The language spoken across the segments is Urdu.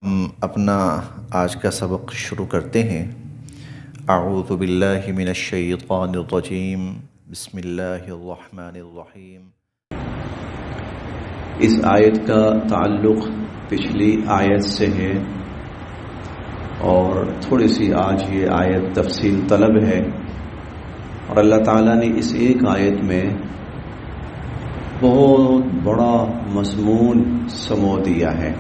ہم اپنا آج کا سبق شروع کرتے ہیں۔ اعوذ باللہ من الشیطان الرجیم، بسم اللہ الرحمن الرحیم۔ اس آیت کا تعلق پچھلی آیت سے ہے اور تھوڑی سی آج یہ آیت تفصیل طلب ہے، اور اللہ تعالیٰ نے اس ایک آیت میں بہت بڑا مضمون سمو دیا ہے۔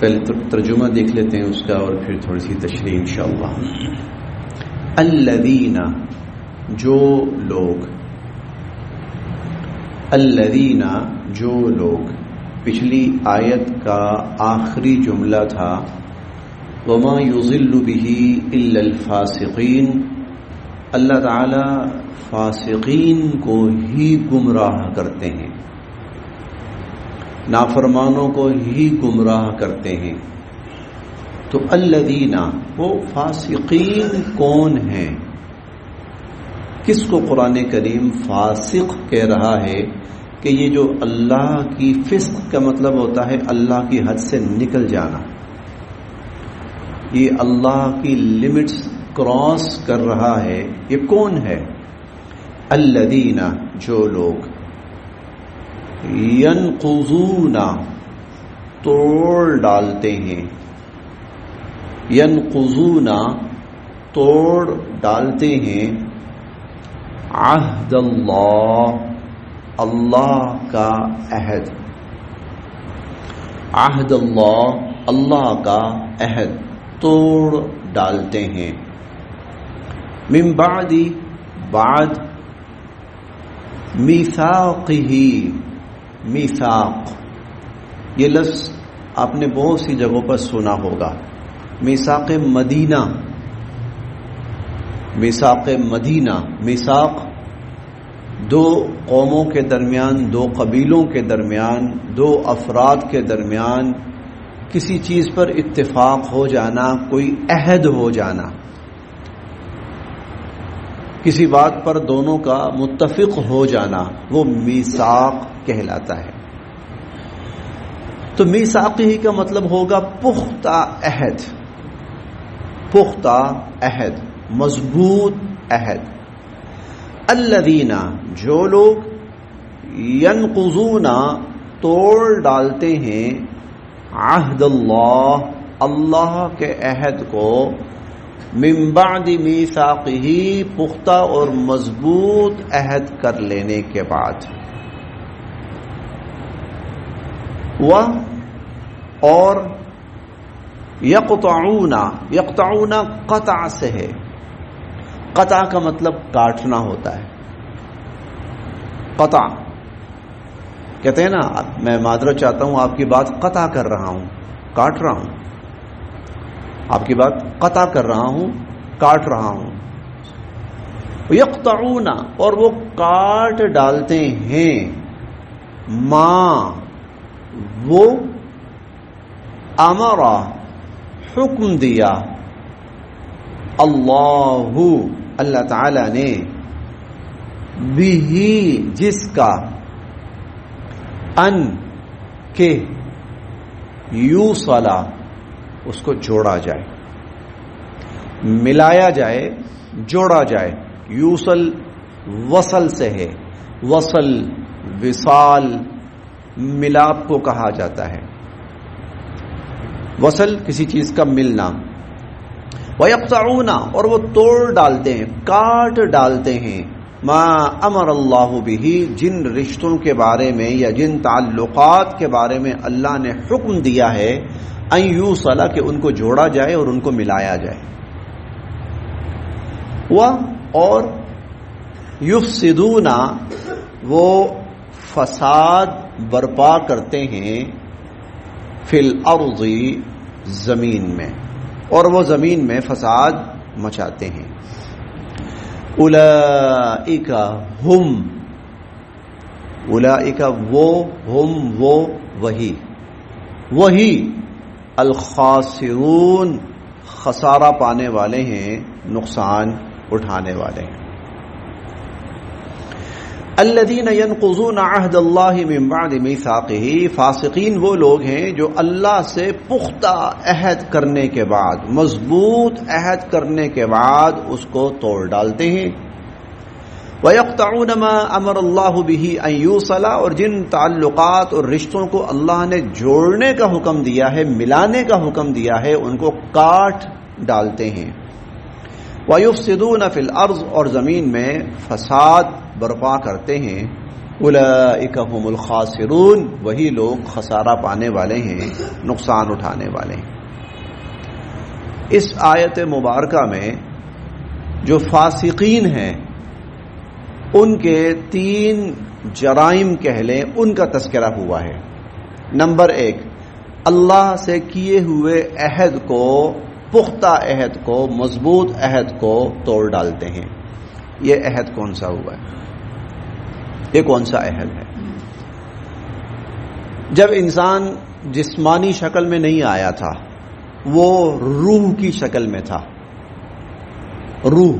پہلے ترجمہ دیکھ لیتے ہیں اس کا اور پھر تھوڑی سی تشریح انشاءاللہ۔ الذین، جو لوگ، الذین جو لوگ، پچھلی آیت کا آخری جملہ تھا وما یضل بہ الا الفاسقین۔ اللہ تعالی فاسقین کو ہی گمراہ کرتے ہیں، نافرمانوں کو ہی گمراہ کرتے ہیں۔ تو الذین، وہ فاسقین کون ہیں؟ کس کو قرآن کریم فاسق کہہ رہا ہے؟ کہ یہ جو اللہ کی فسق کا مطلب ہوتا ہے اللہ کی حد سے نکل جانا، یہ اللہ کی لمٹس کراس کر رہا ہے، یہ کون ہے؟ الذین، جو لوگ، ینقضون، توڑ ڈالتے ہیں، ینقضون، توڑ ڈالتے ہیں، عہد اللہ، اللہ کا عہد، عہد اللہ، اللہ کا عہد توڑ ڈالتے ہیں۔ من بعد، بعد، میثاقہ، میثاق، یہ لفظ آپ نے بہت سی جگہوں پر سنا ہوگا۔ میثاق مدینہ، میثاق مدینہ، میثاق دو قوموں کے درمیان، دو قبیلوں کے درمیان، دو افراد کے درمیان کسی چیز پر اتفاق ہو جانا، کوئی عہد ہو جانا، کسی بات پر دونوں کا متفق ہو جانا، وہ میثاق کہلاتا ہے۔ تو میثاق ہی کا مطلب ہوگا پختہ عہد، پختہ عہد، مضبوط عہد۔ الذین، جو لوگ، ینقضون، توڑ ڈالتے ہیں، عہد اللہ، اللہ کے عہد کو، من بعد میثاقہ، پختہ اور مضبوط عہد کر لینے کے بعد، اور یقطعون، یقطعون قطع سے ہے، قطع کا مطلب کاٹنا ہوتا ہے۔ قطع کہتے ہیں نا، میں معذرت چاہتا ہوں، آپ کی بات قطع کر رہا ہوں، کاٹ رہا ہوں، آپ کی بات قطع کر رہا ہوں، کاٹ رہا ہوں۔ یقطعون، اور وہ کاٹ ڈالتے ہیں، ما، وہ، امرا، حکم دیا، اللہ، اللہ تعالی نے، بھی، جس کا، ان، کہ، یوصلا، اس کو جوڑا جائے، ملایا جائے، جوڑا جائے۔ یوصل وصل سے ہے، وصل، وصال، ملاپ کو کہا جاتا ہے، وصل کسی چیز کا ملنا۔ وَيَقْطَعُونَ، اور وہ توڑ ڈالتے ہیں، کاٹ ڈالتے ہیں، ما امر اللہ بہ، جن رشتوں کے بارے میں یا جن تعلقات کے بارے میں اللہ نے حکم دیا ہے، ان یوصل، کہ ان کو جوڑا جائے اور ان کو ملایا جائے۔ اور یفسدون، وہ فساد برپا کرتے ہیں، فی الارض، زمین میں، اور وہ زمین میں فساد مچاتے ہیں۔ اولئک ہم، اولئک وہ، ہم وہ، وہی، وہی، الخاسرون، خسارہ پانے والے ہیں، نقصان اٹھانے والے ہیں۔ الذین ينقضون عہد اللہ من بعد میثاقہ، فاسقین وہ لوگ ہیں جو اللہ سے پختہ عہد کرنے کے بعد، مضبوط عہد کرنے کے بعد اس کو توڑ ڈالتے ہیں۔ وَيَقْطَعُونَ مَا أَمَرَ اللَّهُ بِهِ أَن يُوصَلَ، اور جن تعلقات اور رشتوں کو اللہ نے جوڑنے کا حکم دیا ہے، ملانے کا حکم دیا ہے، ان کو کاٹ ڈالتے ہیں۔ وَيُفْسِدُونَ فِي الْأَرْضِ، اور زمین میں فساد برپا کرتے ہیں۔ أُولَئِكَ هُمُ الْخَاسِرُونَ، وہی لوگ خسارہ پانے والے ہیں، نقصان اٹھانے والے ہیں۔ اس آیت مبارکہ میں جو فاسقین ہیں ان کے 3 جرائم کہہ لیں، ان کا تذکرہ ہوا ہے۔ نمبر 1، اللہ سے کیے ہوئے عہد کو، پختہ عہد کو، مضبوط عہد کو توڑ ڈالتے ہیں۔ یہ عہد کون سا ہوا ہے؟ یہ کون سا عہد ہے؟ جب انسان جسمانی شکل میں نہیں آیا تھا، وہ روح کی شکل میں تھا، روح،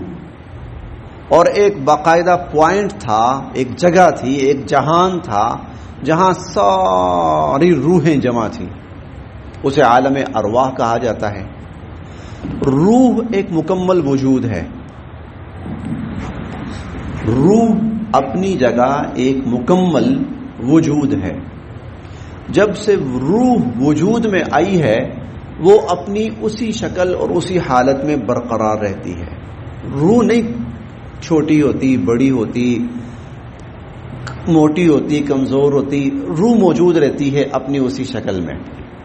اور ایک باقاعدہ پوائنٹ تھا، ایک جگہ تھی، ایک جہان تھا جہاں ساری روحیں جمع تھیں، اسے عالم ارواح کہا جاتا ہے۔ روح ایک مکمل وجود ہے، روح اپنی جگہ ایک مکمل وجود ہے۔ جب سے روح وجود میں آئی ہے وہ اپنی اسی شکل اور اسی حالت میں برقرار رہتی ہے۔ روح نہیں چھوٹی ہوتی، بڑی ہوتی، موٹی ہوتی، کمزور ہوتی، روح موجود رہتی ہے اپنی اسی شکل میں،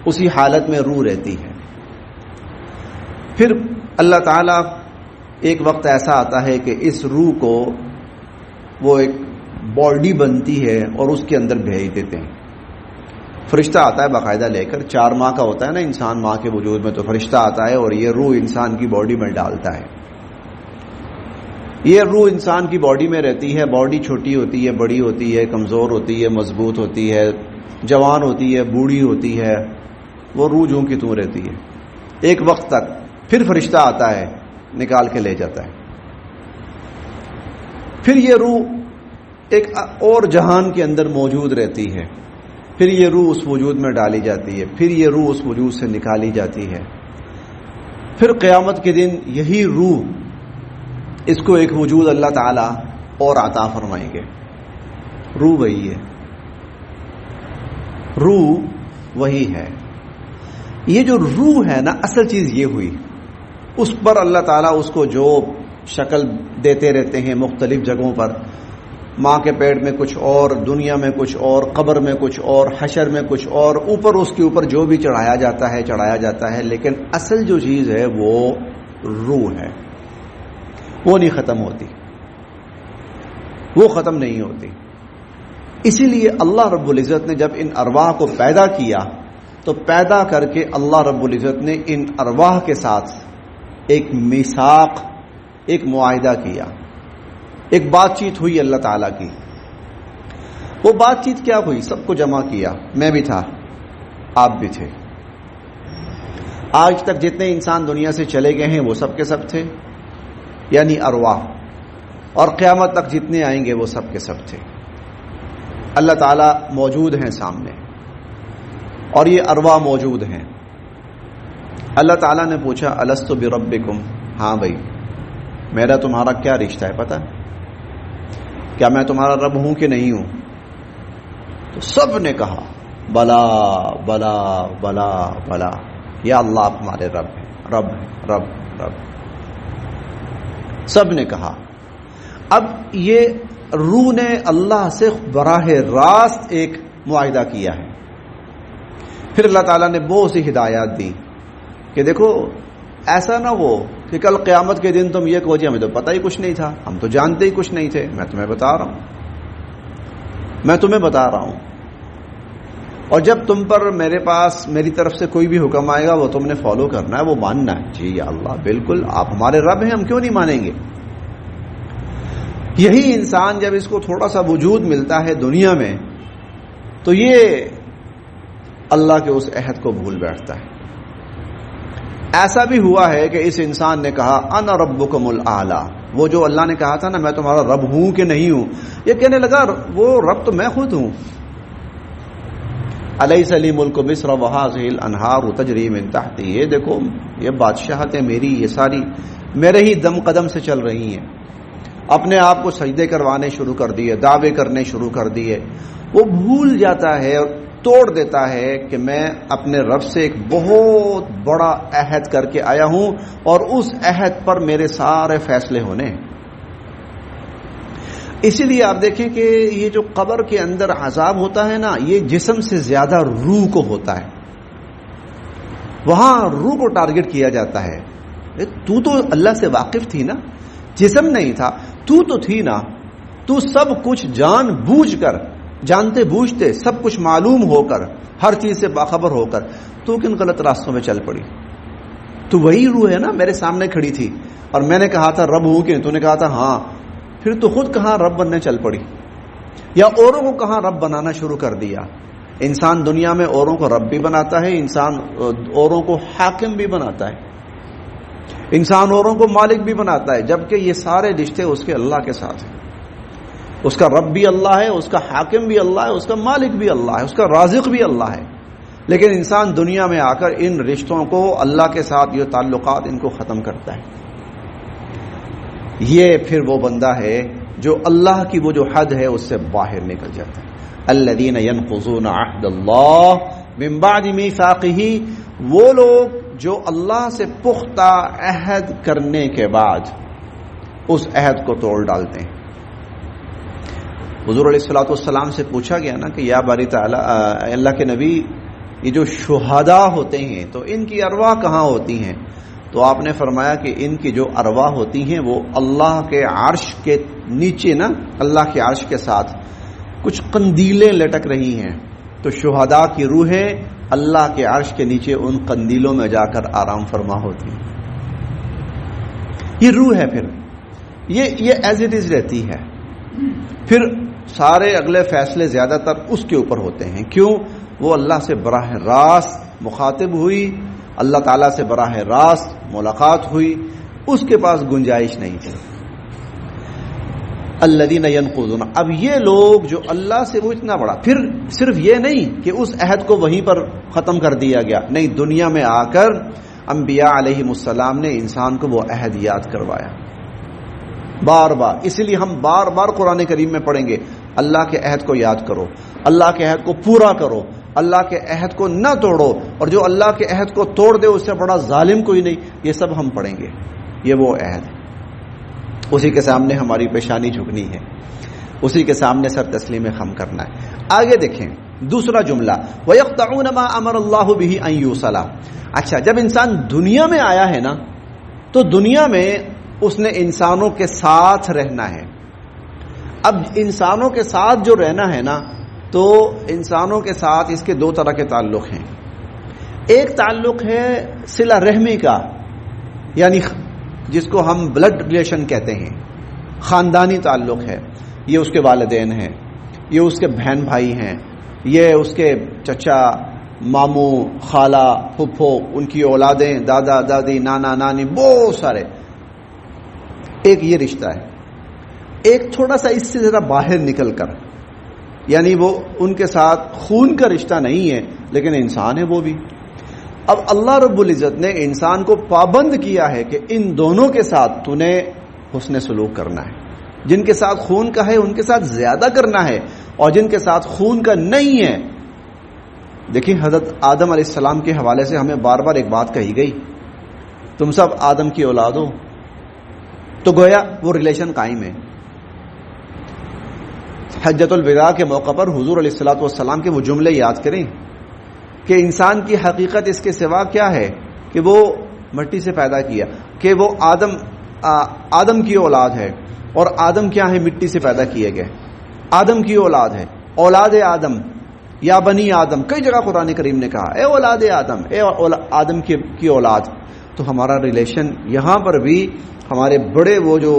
اسی حالت میں روح رہتی ہے۔ پھر اللہ تعالیٰ ایک وقت ایسا آتا ہے کہ اس روح کو وہ ایک باڈی بنتی ہے اور اس کے اندر بھیج دیتے ہیں۔ فرشتہ آتا ہے باقاعدہ لے کر، 4 ماہ کا ہوتا ہے نا انسان ماں کے وجود میں، تو فرشتہ آتا ہے اور یہ روح انسان کی باڈی میں ڈالتا ہے۔ یہ روح انسان کی باڈی میں رہتی ہے، باڈی چھوٹی ہوتی ہے، بڑی ہوتی ہے، کمزور ہوتی ہے، مضبوط ہوتی ہے، جوان ہوتی ہے، بوڑھی ہوتی ہے، وہ روح جوں کی توں رہتی ہے ایک وقت تک۔ پھر فرشتہ آتا ہے، نکال کے لے جاتا ہے۔ پھر یہ روح ایک اور جہان کے اندر موجود رہتی ہے، پھر یہ روح اس وجود میں ڈالی جاتی ہے، پھر یہ روح اس وجود سے نکالی جاتی ہے۔ پھر قیامت کے دن یہی روح، اس کو ایک وجود اللہ تعالی اور عطا فرمائیں گے۔ روح وہی ہے، روح وہی ہے۔ یہ جو روح ہے نا، اصل چیز یہ ہوئی، اس پر اللہ تعالیٰ اس کو جو شکل دیتے رہتے ہیں مختلف جگہوں پر، ماں کے پیٹ میں کچھ اور، دنیا میں کچھ اور، قبر میں کچھ اور، حشر میں کچھ اور، اوپر اس کے اوپر جو بھی چڑھایا جاتا ہے، لیکن اصل جو چیز ہے وہ روح ہے، وہ نہیں ختم ہوتی، وہ ختم نہیں ہوتی۔ اسی لیے اللہ رب العزت نے جب ان ارواح کو پیدا کیا تو پیدا کر کے اللہ رب العزت نے ان ارواح کے ساتھ ایک میثاق، ایک معاہدہ کیا، ایک بات چیت ہوئی اللہ تعالیٰ کی۔ وہ بات چیت کیا ہوئی؟ سب کو جمع کیا، میں بھی تھا، آپ بھی تھے۔ آج تک جتنے انسان دنیا سے چلے گئے ہیں وہ سب کے سب تھے، یعنی ارواح، اور قیامت تک جتنے آئیں گے وہ سب کے سب تھے۔ اللہ تعالیٰ موجود ہیں سامنے اور یہ ارواح موجود ہیں۔ اللہ تعالیٰ نے پوچھا الستُ بربکم، ہاں بھائی میرا تمہارا کیا رشتہ ہے، پتہ کیا میں تمہارا رب ہوں کہ نہیں ہوں؟ تو سب نے کہا بلا بلا بلا بلا، یا اللہ ہمارے رب ہیں، رب ہیں، رب رب، سب نے کہا۔ اب یہ روح نے اللہ سے براہ راست ایک معاہدہ کیا ہے۔ پھر اللہ تعالیٰ نے بہت سی ہدایات دی کہ دیکھو ایسا نہ ہو کہ کل قیامت کے دن تم یہ کہو جی ہمیں تو پتہ ہی کچھ نہیں تھا، ہم تو جانتے ہی کچھ نہیں تھے۔ میں تمہیں بتا رہا ہوں، اور جب تم پر میرے پاس میری طرف سے کوئی بھی حکم آئے گا وہ تم نے فالو کرنا ہے، وہ ماننا ہے۔ جی یا اللہ بالکل، آپ ہمارے رب ہیں، ہم کیوں نہیں مانیں گے؟ یہی انسان جب اس کو تھوڑا سا وجود ملتا ہے دنیا میں تو یہ اللہ کے اس عہد کو بھول بیٹھتا ہے۔ ایسا بھی ہوا ہے کہ اس انسان نے کہا انا ربکم الاعلی، وہ جو اللہ نے کہا تھا نا میں تمہارا رب ہوں کہ نہیں ہوں، یہ کہنے لگا وہ رب تو میں خود ہوں. الیس لی ملک مصر وہذہ الانہار تجری من تحتی، یہ دیکھو یہ بادشاہتیں میری یہ ساری میرے ہی دم قدم سے چل رہی ہیں. اپنے آپ کو سجدے کروانے شروع کر دیے، دعوے کرنے شروع کر دیے. وہ بھول جاتا ہے اور توڑ دیتا ہے کہ میں اپنے رب سے ایک بہت بڑا عہد کر کے آیا ہوں اور اس عہد پر میرے سارے فیصلے ہونے. اسی لیے آپ دیکھیں کہ یہ جو قبر کے اندر عذاب ہوتا ہے نا، یہ جسم سے زیادہ روح کو ہوتا ہے. وہاں روح کو ٹارگٹ کیا جاتا ہے. تو اللہ سے واقف تھی نا، جسم نہیں تھا، تو تھی نا، تو سب کچھ جان بوجھ کر، جانتے بوجھتے، سب کچھ معلوم ہو کر، ہر چیز سے باخبر ہو کر تو کن غلط راستوں میں چل پڑی. تو وہی روح ہے نا میرے سامنے کھڑی تھی اور میں نے کہا تھا رب ہوں کہ تو نے کہا تھا ہاں، پھر تو خود کہاں رب بننے چل پڑی یا اوروں کو کہاں رب بنانا شروع کر دیا. انسان دنیا میں اوروں کو رب بھی بناتا ہے، انسان اوروں کو حاکم بھی بناتا ہے، انسان اوروں کو مالک بھی بناتا ہے، جبکہ یہ سارے رشتے اس کے اللہ کے ساتھ ہیں. اس کا رب بھی اللہ ہے، اس کا حاکم بھی اللہ ہے، اس کا مالک بھی اللہ ہے، اس کا رازق بھی اللہ ہے. لیکن انسان دنیا میں آ کر ان رشتوں کو، اللہ کے ساتھ یہ تعلقات ان کو ختم کرتا ہے. یہ پھر وہ بندہ ہے جو اللہ کی وہ جو حد ہے اس سے باہر نکل جاتا ہے. الذین ینقضون عہد اللہ من بعد میثاقہ، وہ لوگ جو اللہ سے پختہ عہد کرنے کے بعد اس عہد کو توڑ ڈالتے ہیں. حضور علیہ الصلوۃ والسلام سے پوچھا گیا نا کہ یا باری تعالی، اللہ کے نبی، یہ جو شہداء ہوتے ہیں تو ان کی ارواح کہاں ہوتی ہیں؟ تو آپ نے فرمایا کہ ان کی جو ارواح ہوتی ہیں وہ اللہ کے عرش کے نیچے نا، اللہ کے عرش کے ساتھ کچھ قندیلیں لٹک رہی ہیں. تو شہداء کی روحیں اللہ کے عرش کے نیچے ان قندیلوں میں جا کر آرام فرما ہوتی ہیں. یہ روح ہے، پھر یہ ایز اٹ از رہتی ہے. پھر سارے اگلے فیصلے زیادہ تر اس کے اوپر ہوتے ہیں. کیوں؟ وہ اللہ سے براہ راست مخاطب ہوئی، اللہ تعالیٰ سے براہ راست ملاقات ہوئی، اس کے پاس گنجائش نہیں تھی. الذین ینقضون، اب یہ لوگ جو اللہ سے، وہ اتنا بڑا، پھر صرف یہ نہیں کہ اس عہد کو وہیں پر ختم کر دیا گیا، نہیں، دنیا میں آ کر انبیاء علیہم السلام نے انسان کو وہ عہد یاد کروایا بار بار. اسی لیے ہم بار بار قرآن کریم میں پڑھیں گے اللہ کے عہد کو یاد کرو، اللہ کے عہد کو پورا کرو، اللہ کے عہد کو نہ توڑو، اور جو اللہ کے عہد کو توڑ دے اس سے بڑا ظالم کوئی نہیں. یہ سب ہم پڑھیں گے. یہ وہ عہد ہے، اسی کے سامنے ہماری پیشانی جھکنی ہے، اسی کے سامنے سر تسلیم خم کرنا ہے. آگے دیکھیں دوسرا جملہ، وَيَقْطَعُونَ مَا أَمَرَ اللَّهُ بِهِ أَن يُوصَلَ. اچھا، جب انسان دنیا میں آیا ہے نا، تو دنیا میں اس نے انسانوں کے ساتھ رہنا ہے. اب انسانوں کے ساتھ جو رہنا ہے نا، تو انسانوں کے ساتھ اس کے دو طرح کے تعلق ہیں. ایک تعلق ہے صلہ رحمی کا، یعنی جس کو ہم بلڈ ریلیشن کہتے ہیں، خاندانی تعلق ہے. یہ اس کے والدین ہیں، یہ اس کے بہن بھائی ہیں، یہ اس کے چچا، ماموں، خالہ، پھپھو، ان کی اولادیں، دادا دادی، نانا نانی، بہت سارے. ایک یہ رشتہ ہے. ایک تھوڑا سا اس سے ذرا باہر نکل کر، یعنی وہ ان کے ساتھ خون کا رشتہ نہیں ہے لیکن انسان ہے وہ بھی. اب اللہ رب العزت نے انسان کو پابند کیا ہے کہ ان دونوں کے ساتھ تو نے حسن سلوک کرنا ہے. جن کے ساتھ خون کا ہے ان کے ساتھ زیادہ کرنا ہے، اور جن کے ساتھ خون کا نہیں ہے. دیکھیں حضرت آدم علیہ السلام کے حوالے سے ہمیں بار بار ایک بات کہی گئی، تم سب آدم کی اولاد ہو. تو گویا وہ ریلیشن قائم ہے. حجۃ الوداع کے موقع پر حضور علیہ الصلوۃ والسلام کے وہ جملے یاد کریں کہ انسان کی حقیقت اس کے سوا کیا ہے کہ وہ مٹی سے پیدا کیا، کہ وہ آدم کی اولاد ہے، اور آدم کیا ہے؟ مٹی سے پیدا کیے گئے. آدم کی اولاد ہے، اولاد آدم، یا بنی آدم. کئی جگہ قرآن کریم نے کہا اے اولاد آدم، اے آدم کی اولاد. تو ہمارا ریلیشن یہاں پر بھی ہمارے بڑے وہ جو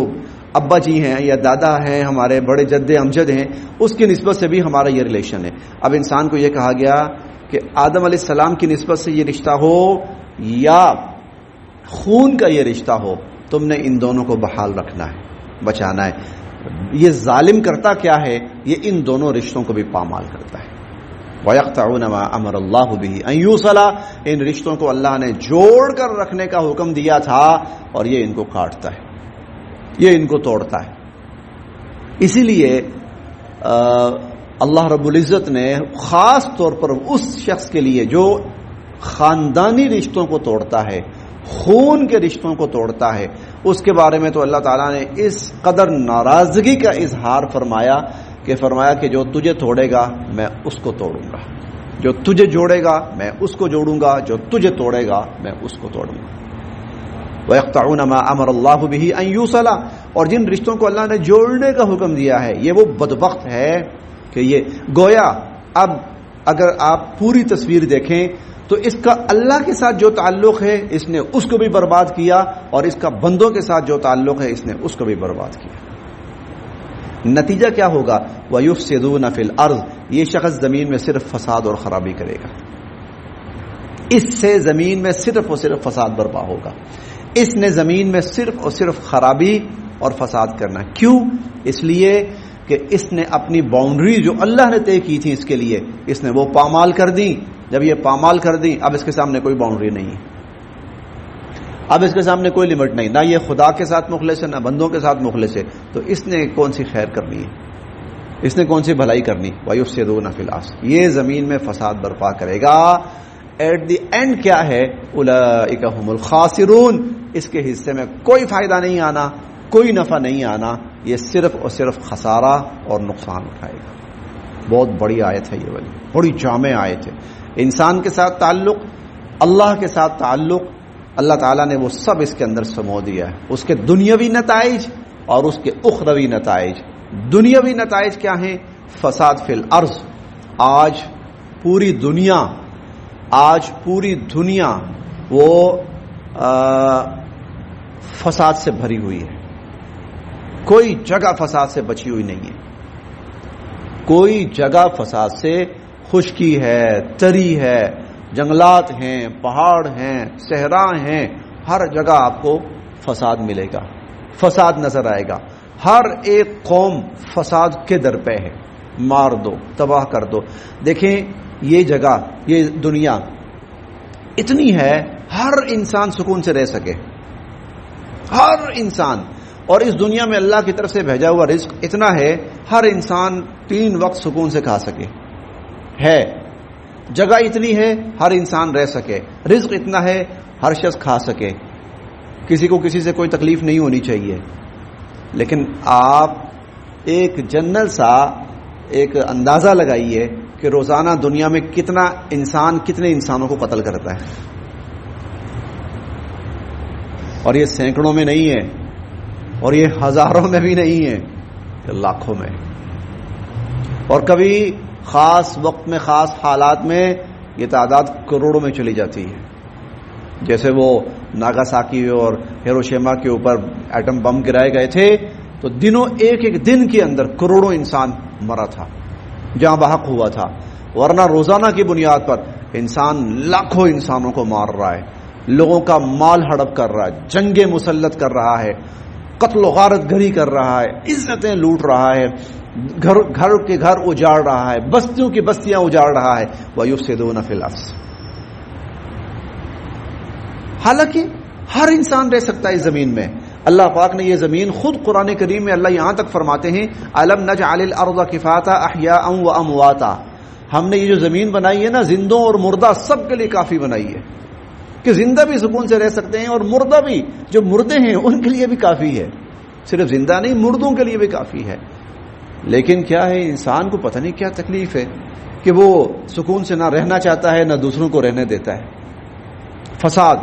ابا جی ہیں یا دادا ہیں، ہمارے بڑے جد امجد ہیں، اس کی نسبت سے بھی ہمارا یہ ریلیشن ہے. اب انسان کو یہ کہا گیا کہ آدم علیہ السلام کی نسبت سے یہ رشتہ ہو یا خون کا یہ رشتہ ہو، تم نے ان دونوں کو بحال رکھنا ہے، بچانا ہے۔ یہ ظالم کرتا کیا ہے؟ یہ ان دونوں رشتوں کو بھی پامال کرتا ہے۔ وَيَقْطَعُونَ مَا أَمَرَ اللَّهُ بِهِ أَن يُوصَلَ، ان رشتوں کو اللہ نے جوڑ کر رکھنے کا حکم دیا تھا اور یہ ان کو کاٹتا ہے، یہ ان کو توڑتا ہے۔ اسی لیے اللہ رب العزت نے خاص طور پر اس شخص کے لیے جو خاندانی رشتوں کو توڑتا ہے، خون کے رشتوں کو توڑتا ہے، اس کے بارے میں تو اللہ تعالیٰ نے اس قدر ناراضگی کا اظہار فرمایا کہ جو تجھے توڑے گا میں اس کو توڑوں گا، جو تجھے جوڑے گا میں اس کو جوڑوں گا، جو تجھے توڑے گا میں اس کو توڑوں گا۔ وَيَقْطَعُونَ مَا أَمَرَ اللَّهُ بِهِ أَن يُوصَلَ، اور جن رشتوں کو اللہ نے جوڑنے کا حکم دیا ہے، یہ وہ بدبخت ہے کہ یہ گویا اب اگر آپ پوری تصویر دیکھیں تو اس کا اللہ کے ساتھ جو تعلق ہے اس نے اس کو بھی برباد کیا، اور اس کا بندوں کے ساتھ جو تعلق ہے اس نے اس کو بھی برباد کیا۔ نتیجہ کیا ہوگا؟ وَيُفْسِدُونَ فِي الْأَرْضِ، یہ شخص زمین میں صرف فساد اور خرابی کرے گا، اس سے زمین میں صرف اور صرف فساد برپا ہوگا، اس نے زمین میں صرف اور صرف خرابی اور فساد کرنا۔ کیوں؟ اس لیے کہ اس نے اپنی باؤنڈری جو اللہ نے طے کی تھی اس کے لیے، اس نے وہ پامال کر دی۔ جب یہ پامال کر دی، اب اس کے سامنے کوئی باؤنڈری نہیں ہے، اب اس کے سامنے کوئی لمٹ نہیں، نہ یہ خدا کے ساتھ مخلص ہے نہ بندوں کے ساتھ مخلص ہے، تو اس نے کون سی خیر کرنی ہے، اس نے کون سی بھلائی کرنی؟ وَيُفْسِدُونَ فِي الْأَرْضِ، یہ زمین میں فساد برپا کرے گا۔ ایٹ دی اینڈ کیا ہے؟ اولئک هم الخاسرون، اس کے حصے میں کوئی فائدہ نہیں آنا، کوئی نفع نہیں آنا، یہ صرف اور صرف خسارہ اور نقصان اٹھائے گا۔ بہت بڑی آیت ہے یہ والی، بڑی جامع آیت ہے۔ انسان کے ساتھ تعلق، اللہ کے ساتھ تعلق، اللہ تعالیٰ نے وہ سب اس کے اندر سمو دیا ہے، اس کے دنیاوی نتائج اور اس کے اخروی نتائج۔ دنیاوی نتائج کیا ہیں؟ فساد فی الارض، آج پوری دنیا وہ فساد سے بھری ہوئی ہے، کوئی جگہ فساد سے بچی ہوئی نہیں ہے، کوئی جگہ فساد سے خشکی ہے، تری ہے، جنگلات ہیں، پہاڑ ہیں، صحرا ہیں، ہر جگہ آپ کو فساد ملے گا، فساد نظر آئے گا۔ ہر ایک قوم فساد کے در پہ ہے، مار دو، تباہ کر دو۔ دیکھیں یہ جگہ، یہ دنیا اتنی ہے ہر انسان سکون سے رہ سکے، ہر انسان، اور اس دنیا میں اللہ کی طرف سے بھیجا ہوا رزق اتنا ہے ہر انسان 3 وقت سکون سے کھا سکے، ہے جگہ اتنی ہے ہر انسان رہ سکے، رزق اتنا ہے ہر شخص کھا سکے، کسی کو کسی سے کوئی تکلیف نہیں ہونی چاہیے۔ لیکن آپ ایک جنرل سا ایک اندازہ لگائیے کہ روزانہ دنیا میں کتنے انسانوں کو قتل کرتا ہے، اور یہ سینکڑوں میں نہیں ہے، اور یہ ہزاروں میں بھی نہیں ہے، لاکھوں میں، اور کبھی خاص وقت میں خاص حالات میں یہ تعداد کروڑوں میں چلی جاتی ہے۔ جیسے وہ ناگاساکی اور ہیروشیما کے اوپر ایٹم بم گرائے گئے تھے تو ایک دن کے اندر کروڑوں انسان مرا تھا، جہاں بحق ہوا تھا، ورنہ روزانہ کی بنیاد پر انسان لاکھوں انسانوں کو مار رہا ہے، لوگوں کا مال ہڑپ کر رہا ہے، جنگیں مسلط کر رہا ہے، قتل و غارت گری کر رہا ہے، عزتیں لوٹ رہا ہے، گھر کے گھر اجاڑ رہا ہے، بستیوں کی بستیاں اجاڑ رہا ہے۔ وَيُفْسِدُونَ فِي الْأَرْضِ، حالانکہ ہر انسان رہ سکتا ہے اس زمین میں۔ اللہ پاک نے یہ زمین خود قرآن کریم میں اللہ یہاں تک فرماتے ہیں أَلَمْ نَجْعَلِ الْأَرْضَ كِفَاتًا أَحْيَاءً وَأَمْوَاتًا، ہم نے یہ جو زمین بنائی ہے نا، زندوں اور مردہ سب کے لیے کافی بنائی ہے، کہ زندہ بھی سکون سے رہ سکتے ہیں اور مردہ بھی، جو مردے ہیں ان کے لیے بھی کافی ہے، صرف زندہ نہیں مردوں کے لیے بھی کافی ہے۔ لیکن کیا ہے، انسان کو پتہ نہیں کیا تکلیف ہے کہ وہ سکون سے نہ رہنا چاہتا ہے نہ دوسروں کو رہنے دیتا ہے۔ فساد،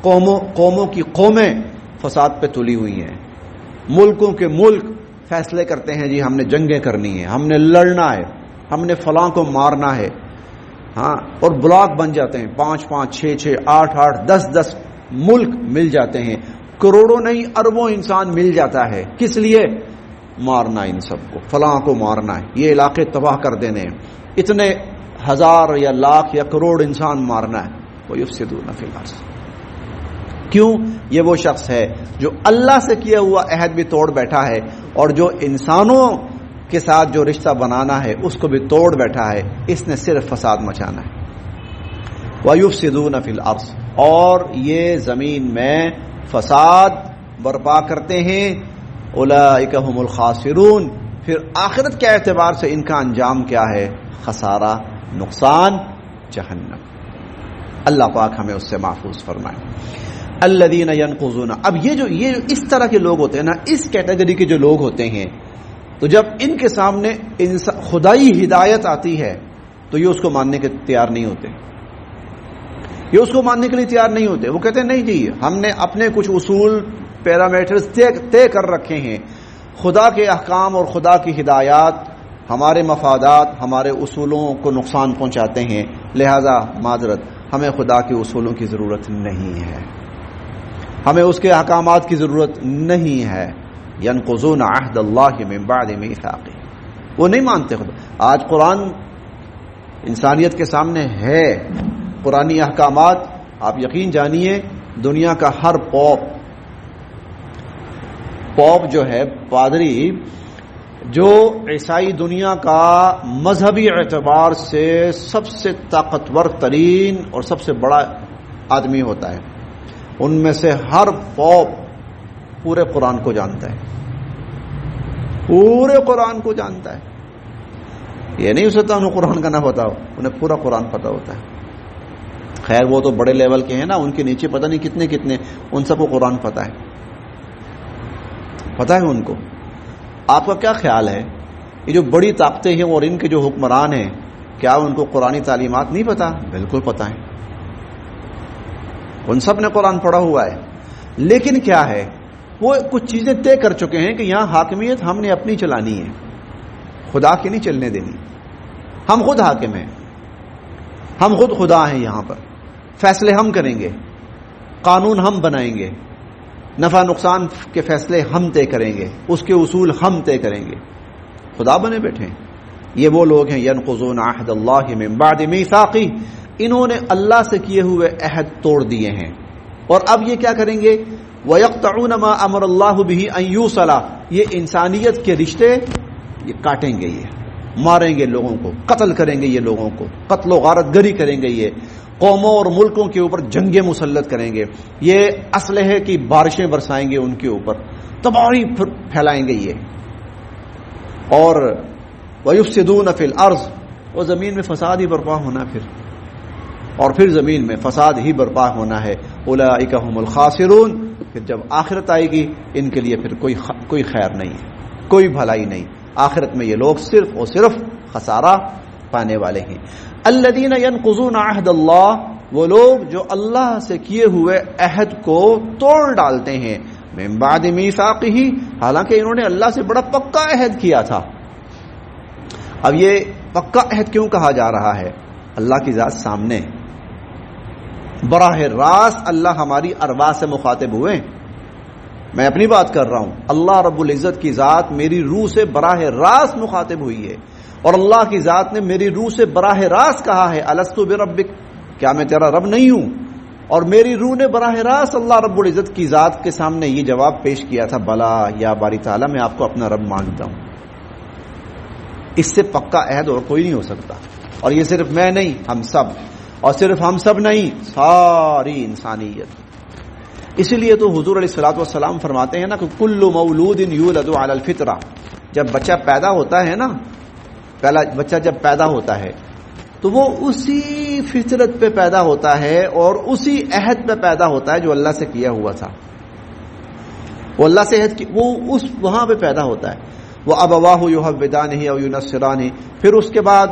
قوموں کی قومیں فساد پہ تلی ہوئی ہیں، ملکوں کے ملک فیصلے کرتے ہیں جی ہم نے جنگیں کرنی ہیں، ہم نے لڑنا ہے، ہم نے فلاں کو مارنا ہے، ہاں، اور بلاک بن جاتے ہیں، 5-5 6-6 8-8 10-10 ملک مل جاتے ہیں، کروڑوں نہیں اربوں انسان مل جاتا ہے، کس لیے؟ مارنا ان سب کو، فلاں کو مارنا ہے، یہ علاقے تباہ کر دینے ہیں، اتنے ہزار یا لاکھ یا کروڑ انسان مارنا ہے۔ وَيُفْسِدُونَ فِي الْأَرْضِ، کیوں؟ یہ وہ شخص ہے جو اللہ سے کیا ہوا عہد بھی توڑ بیٹھا ہے اور جو انسانوں کے ساتھ جو رشتہ بنانا ہے اس کو بھی توڑ بیٹھا ہے. اس نے صرف فساد مچانا ہے. وَيُفْسِدُونَ فِي الْأَرْضِ، اور یہ زمین میں فساد برپا کرتے ہیں. اولئک هم الخاسرون، پھر آخرت کے اعتبار سے ان کا انجام کیا ہے؟ خسارہ، نقصان، جہنم. اللہ پاک ہمیں اس سے محفوظ فرمائے. الذین ینقضون، اب یہ جو اس طرح کے لوگ ہوتے ہیں نا، اس کیٹیگری کے جو لوگ ہوتے ہیں، تو جب ان کے سامنے خدائی ہدایت آتی ہے تو یہ اس کو ماننے کے تیار نہیں ہوتے. یہ اس کو ماننے کے لیے تیار نہیں ہوتے. وہ کہتے ہیں نہیں جی، ہم نے اپنے کچھ اصول پیرامیٹرز طے کر رکھے ہیں. خدا کے احکام اور خدا کی ہدایات ہمارے مفادات، ہمارے اصولوں کو نقصان پہنچاتے ہیں، لہذا معذرت، ہمیں خدا کے اصولوں کی ضرورت نہیں ہے، ہمیں اس کے احکامات کی ضرورت نہیں ہے. ینقضون عہد اللہ من بعد میثاقہ، وہ نہیں مانتے خدا. آج قرآن انسانیت کے سامنے ہے، قرآنی احکامات. آپ یقین جانیے دنیا کا ہر پوپ جو ہے، پادری، جو عیسائی دنیا کا مذہبی اعتبار سے سب سے طاقتور ترین اور سب سے بڑا آدمی ہوتا ہے، ان میں سے ہر پوپ پورے قرآن کو جانتا ہے، پورے قرآن کو جانتا ہے. یہ نہیں ہو سکتا انہیں قرآن کا نہ پتا ہو، انہیں پورا قرآن پتا ہوتا ہے. خیر وہ تو بڑے لیول کے ہیں نا، ان کے نیچے پتہ نہیں کتنے کتنے، ان سب کو قرآن پتا ہے، پتا ہے ان کو. آپ کا کیا خیال ہے یہ جو بڑی طاقتیں ہیں اور ان کے جو حکمران ہیں، کیا ان کو قرآنی تعلیمات نہیں پتا؟ بالکل پتا ہے، ان سب نے قرآن پڑھا ہوا ہے. لیکن کیا ہے، وہ کچھ چیزیں طے کر چکے ہیں کہ یہاں حاکمیت ہم نے اپنی چلانی ہے، خدا کی نہیں چلنے دینی. ہم خود حاکم ہیں، ہم خود خدا ہیں، یہاں پر فیصلے ہم کریں گے، قانون ہم بنائیں گے، نفع نقصان کے فیصلے ہم طے کریں گے، اس کے اصول ہم طے کریں گے. خدا بنے بیٹھے ہیں. یہ وہ لوگ ہیں ینقضون عہد اللہ من بعد میثاقہ، انہوں نے اللہ سے کیے ہوئے عہد توڑ دیے ہیں. اور اب یہ کیا کریں گے؟ وَيَقْطَعُونَ مَا أَمَرَ اللَّهُ بِهِ أَن يُوصَلَ، یہ انسانیت کے رشتے یہ کاٹیں گے، یہ ماریں گے لوگوں کو، قتل کریں گے، یہ لوگوں کو قتل و غارت گری کریں گے، یہ قوموں اور ملکوں کے اوپر جنگیں مسلط کریں گے، یہ اسلحے کی بارشیں برسائیں گے ان کے اوپر، تباہی پھیلائیں گے یہ. اور وَيُفْسِدُونَ فِي الْأَرْضِ، وہ زمین میں فساد ہی برپا ہونا، پھر زمین میں فساد ہی برپا ہونا ہے. اولئک هم الخاسرون، پھر جب آخرت آئے گی ان کے لیے پھر کوئی خیر نہیں ہے، کوئی بھلائی نہیں. آخرت میں یہ لوگ صرف اور صرف خسارہ پانے والے ہیں. الذین ینقضون عہد اللہ، وہ لوگ جو اللہ سے کیے ہوئے عہد کو توڑ ڈالتے ہیں. من بعد میثاقہ، حالانکہ انہوں نے اللہ سے بڑا پکا عہد کیا تھا. اب یہ پکا عہد کیوں کہا جا رہا ہے؟ اللہ کی ذات سامنے، براہ راست اللہ ہماری ارواح سے مخاطب ہوئے. میں اپنی بات کر رہا ہوں، اللہ رب العزت کی ذات میری روح سے براہ راست مخاطب ہوئی ہے، اور اللہ کی ذات نے میری روح سے براہ راست کہا ہے الست بربک، کیا میں تیرا رب نہیں ہوں؟ اور میری روح نے براہ راست اللہ رب العزت کی ذات کے سامنے یہ جواب پیش کیا تھا، بلا یا باری تعالیٰ میں آپ کو اپنا رب مانتا ہوں. اس سے پکا عہد اور کوئی نہیں ہو سکتا. اور یہ صرف میں نہیں، ہم سب، اور صرف ہم سب نہیں، ساری انسانیت. اسی لیے تو حضور علیہ الصلوۃ والسلام فرماتے ہیں نا کہ کل مولود یولد علی الفطرہ، جب بچہ پیدا ہوتا ہے نا، پہلا بچہ جب پیدا ہوتا ہے تو وہ اسی فطرت پہ پیدا ہوتا ہے اور اسی عہد پہ پیدا ہوتا ہے جو اللہ سے کیا ہوا تھا. وہ اللہ سے عہد وہ اس وہاں پہ پیدا ہوتا ہے. وہ ابواہ یحودانہ او ینصرانہ، پھر اس کے بعد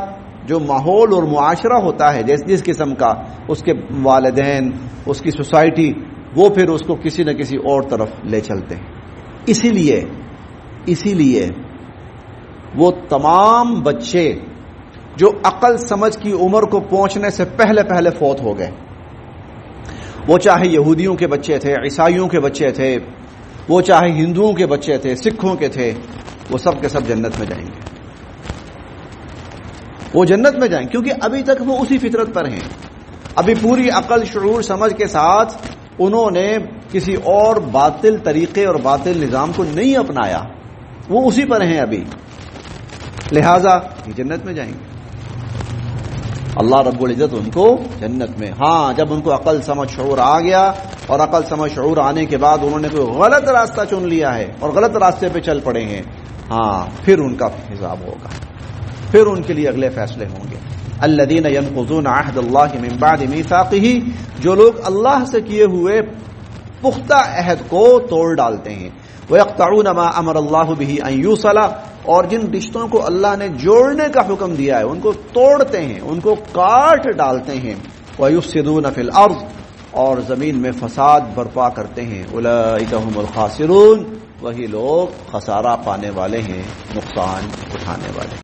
جو ماحول اور معاشرہ ہوتا ہے جس قسم کا، اس کے والدین، اس کی سوسائٹی، وہ پھر اس کو کسی نہ کسی اور طرف لے چلتے ہیں. اسی لیے وہ تمام بچے جو عقل سمجھ کی عمر کو پہنچنے سے پہلے فوت ہو گئے، وہ چاہے یہودیوں کے بچے تھے، عیسائیوں کے بچے تھے، وہ چاہے ہندوؤں کے بچے تھے، سکھوں کے تھے، وہ سب کے سب جنت میں جائیں گے. وہ جنت میں جائیں کیونکہ ابھی تک وہ اسی فطرت پر ہیں. ابھی پوری عقل، شعور، سمجھ کے ساتھ انہوں نے کسی اور باطل طریقے اور باطل نظام کو نہیں اپنایا، وہ اسی پر ہیں ابھی، لہذا یہ جنت میں جائیں گے۔ اللہ رب العزت ان کو جنت میں، ہاں جب ان کو عقل سمجھ شعور آ گیا، اور عقل سمجھ شعور آنے کے بعد انہوں نے کوئی غلط راستہ چن لیا ہے اور غلط راستے پہ چل پڑے ہیں، ہاں پھر ان کا حساب ہوگا، پھر ان کے لیے اگلے فیصلے ہوں گے۔ الذین ینقضون عہد اللہ من بعد میثاقہ، جو لوگ اللہ سے کیے ہوئے پختہ عہد کو توڑ ڈالتے ہیں، وَيَقْطَعُونَ مَا أَمَرَ اللَّهُ بِهِ أَن يُوصَلَ، اور جن رشتوں کو اللہ نے جوڑنے کا حکم دیا ہے ان کو توڑتے ہیں، ان کو کاٹ ڈالتے ہیں، وَيُفْسِدُونَ فِي الْأَرْضِ، اور زمین میں فساد برپا کرتے ہیں، اولئک هم الخاسرون، وہی لوگ خسارہ پانے والے ہیں، نقصان اٹھانے والے۔